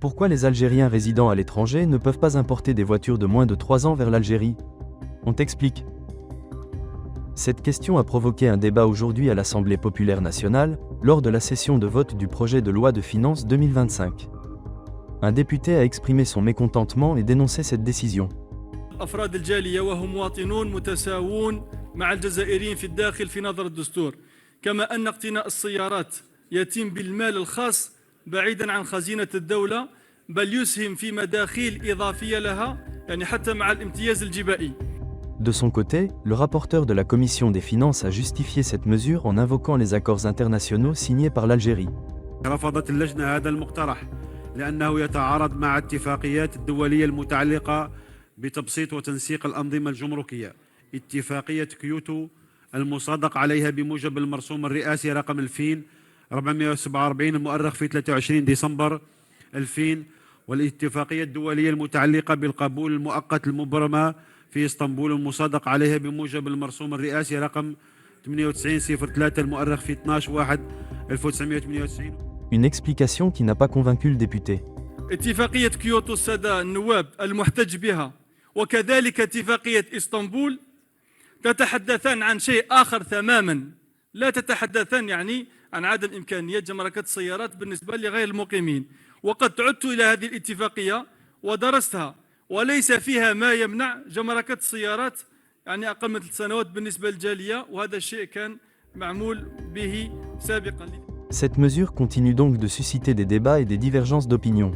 Pourquoi les Algériens résidant à l'étranger ne peuvent pas importer des voitures de moins de 3 ans vers l'Algérie? On t'explique. Cette question a provoqué un débat aujourd'hui à l'Assemblée populaire nationale, lors de la session de vote du projet de loi de finances 2025. Un député a exprimé son mécontentement et dénoncé cette décision. أفراد الجالية وهم مواطنون متساوون مع الجزائريين في الداخل في نظر الدستور، كما أن اقتناء السيارات يتم بالمال الخاص بعيدا عن خزينة الدولة، بل يسهم في مداخيل إضافية لها، يعني حتى مع الامتياز الجبائي. De son côté, le rapporteur de la Commission des finances a justifié cette mesure en invoquant les accords internationaux signés par l'Algérie. رفضت اللجنة هذا المقترح لأنه يتعارض مع اتفاقيات الدولية المتعلقة بتبسيط وتنسيق الأنظمة الجمركية، اتفاقية كيوتو المصادق عليها بموجب المرسوم الرئاسي رقم 2447 المؤرخ في 23 ديسمبر 2000، والاتفاقية الدولية المتعلقة بالقبول المؤقت المبرمة في اسطنبول المصادق عليها بموجب المرسوم الرئاسي رقم 9803 المؤرخ في 12/1/1998. Une explication qui n'a pas convaincu le député. اتفاقية كيوتو السادة النواب المحتج بها وكذلك اتفاقية اسطنبول تتحدثان عن شيء آخر تماما، لا تتحدثان يعني عن عدم إمكانية جمركات السيارات بالنسبة لغير المقيمين. وقد عدت إلى هذه الاتفاقية ودرستها وليس فيها ما يمنع جمركات السيارات يعني أقل من 3 سنوات بالنسبة للجالية، وهذا الشيء كان معمول به سابقا. Cette mesure continue donc de susciter des débats et des divergences d'opinion.